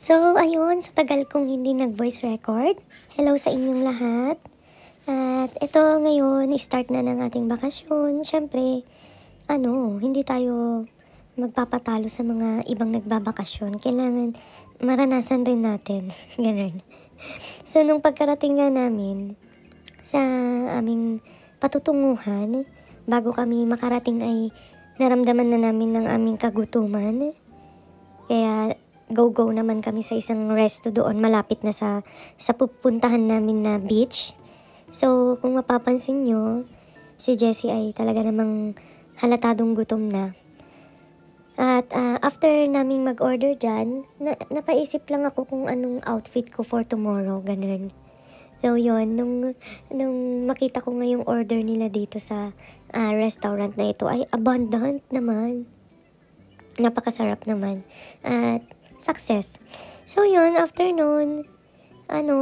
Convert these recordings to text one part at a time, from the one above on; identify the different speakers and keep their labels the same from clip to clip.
Speaker 1: So, ayun, sa tagal kong hindi nag-voice record, hello sa inyong lahat. At ito ngayon, start na ng ating bakasyon. Siyempre, hindi tayo magpapatalo sa mga ibang nagbabakasyon. Kailangan maranasan rin natin. Ganun. So, nung pagkarating nga namin sa aming patutunguhan, bago kami makarating ay naramdaman na namin ng aming kagutuman. Kaya, go naman kami sa isang resto doon malapit na sa pupuntahan namin na beach. So, kung mapapansin nyo, si Jessie ay talaga namang halatadong gutom na. At after naming mag-order dyan, napaisip lang ako kung anong outfit ko for tomorrow, ganun. So, yun, nung makita ko ngayong order nila dito sa restaurant na ito ay abundant naman. Napakasarap naman. At success. So, yun, after nun,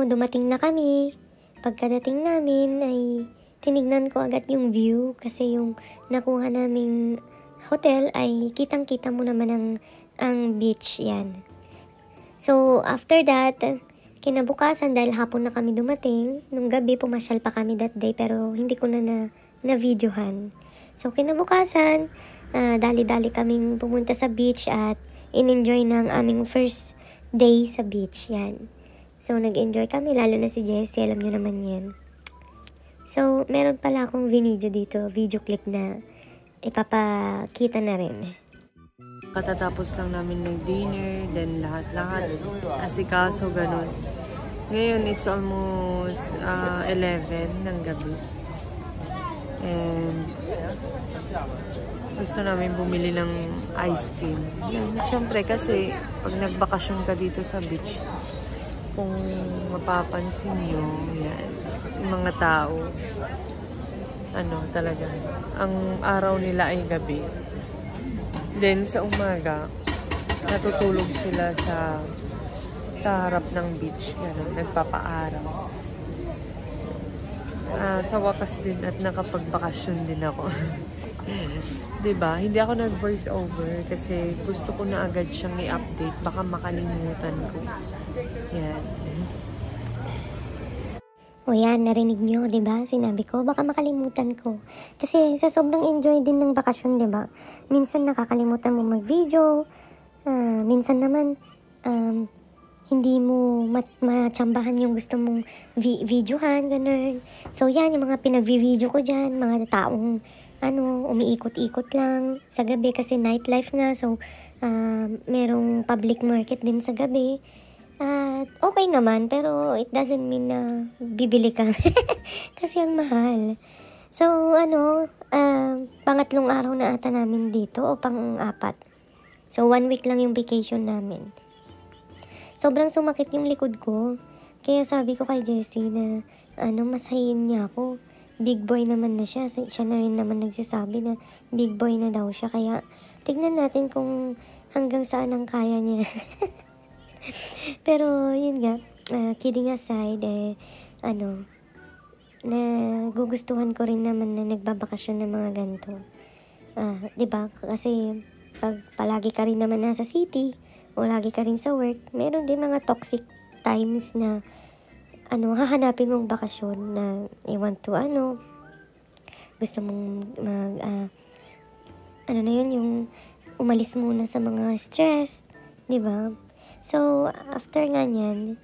Speaker 1: dumating na kami. Pagkadating namin ay tinignan ko agad yung view kasi yung nakuha naming hotel ay kitang-kita mo naman ang beach yan. So, after that, kinabukasan dahil hapon na kami dumating, nung gabi pumasyal pa kami that day pero hindi ko na videohan. So, kinabukasan, dali-dali kaming pumunta sa beach at in-enjoy ng aming first day sa beach. Yan. So, nag-enjoy kami, lalo na si Jessie. Alam nyo naman yan. So, meron pala akong video clip na ipapakita na rin.
Speaker 2: Katatapos lang namin ng dinner, then lahat-lahat. Asikaso, ganun. Ngayon, it's almost 11 ng gabi. And gusto namin bumili ng ice cream. Yan. Siyempre kasi pag nagbakasyon ka dito sa beach, kung mapapansin nyo, yan, yung mga tao, talaga, ang araw nila ay gabi. Then sa umaga, natutulog sila sa harap ng beach, yan, nagpapaaraw. Sa wakas din at nakapagbakasyon din ako. Diba? Hindi ako nag-voice over kasi gusto ko na agad siyang i-update. Baka makalimutan ko. Yan.
Speaker 1: O yan, narinig nyo, diba? Sinabi ko, baka makalimutan ko. Kasi sa sobrang enjoy din ng bakasyon, diba? Minsan nakakalimutan mo mag-video. Minsan naman, hindi mo matsambahan yung gusto mong videohan, ganun. So yan, yung mga pinag-video ko dyan, mga taong umiikot-ikot lang sa gabi kasi nightlife nga. So, merong public market din sa gabi. Okay naman, pero it doesn't mean na bibili ka. Kasi ang mahal. So, pangatlong araw na ata namin dito o pang-apat. So, 1 week lang yung vacation namin. Sobrang sumakit yung likod ko. Kaya sabi ko kay Jessie na, masahin niya ako. Big boy naman na siya. Siya na rin naman nagsasabi na big boy na daw siya. Kaya, tignan natin kung hanggang saan ang kaya niya. Pero, yun nga, kidding aside, gugustuhan ko rin naman na nagbabakasyon ng mga ganito. Diba? Kasi, pag palagi ka rin naman nasa city, o lagi ka rin sa work, meron din mga toxic times na hahanapin mong bakasyon na to gusto mong yung umalis muna sa mga stress, di ba? So, after nga niyan,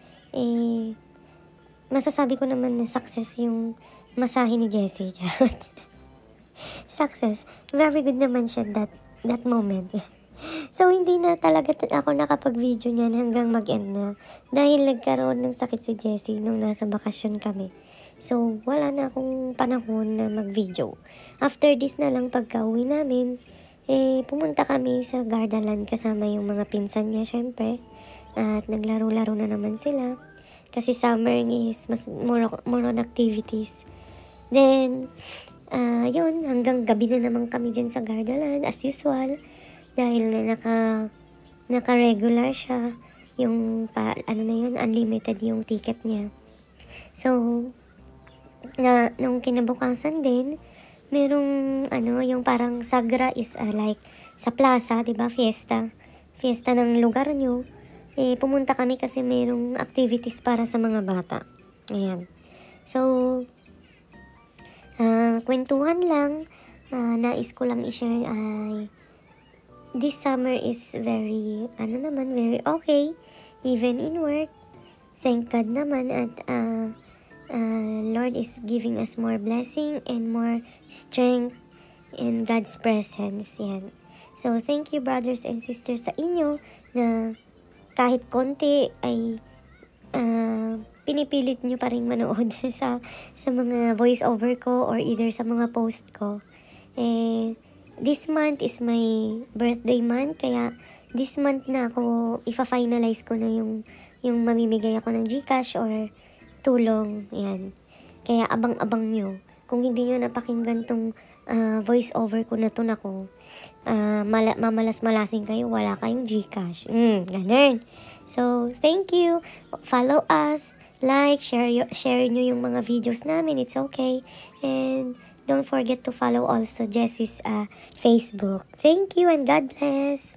Speaker 1: masasabi ko naman na success yung masahe ni Jessie. Success. Very good naman siya that moment. So, hindi na talaga ako nakapag-video niyan hanggang mag-end na. Dahil nagkaroon ng sakit si Jessie nung nasa bakasyon kami. So, wala na akong panahon na mag-video. After this na lang pagka-uwi namin, pumunta kami sa Gardaland kasama yung mga pinsan niya, syempre. At naglaro-laro na naman sila. Kasi summer is mas more on activities. Then, yun, hanggang gabi na naman kami dyan sa Gardaland as usual. Dahil naka-regular siya, yung unlimited yung ticket niya. So, nung kinabukasan din, merong ano, yung parang Sagra is like sa plaza, 'di ba? Fiesta ng lugar nyo. Pumunta kami kasi merong activities para sa mga bata. Ayan. So, kwentuhan lang. Nais ko lang i-share ay this summer is very, very okay. Even in work. Thank God naman at Lord is giving us more blessing and more strength in God's presence. Yan. So, thank you brothers and sisters sa inyo na kahit konti ay pinipilit nyo pa rin manood sa mga voice over ko or either sa mga post ko. This month is my birthday month, kaya this month na ako ifa-finalize ko na yung mamimigay ako ng GCash or tulong. Yan. Kaya abang-abang nyo. Kung hindi nyo napakinggan tong voice over ko na to nako, mamalas-malasing kayo, wala kayong GCash. Ganun. So, thank you. Follow us. Like, share nyo yung mga videos namin. It's okay. And don't forget to follow also Jessie's Facebook. Thank you and God bless.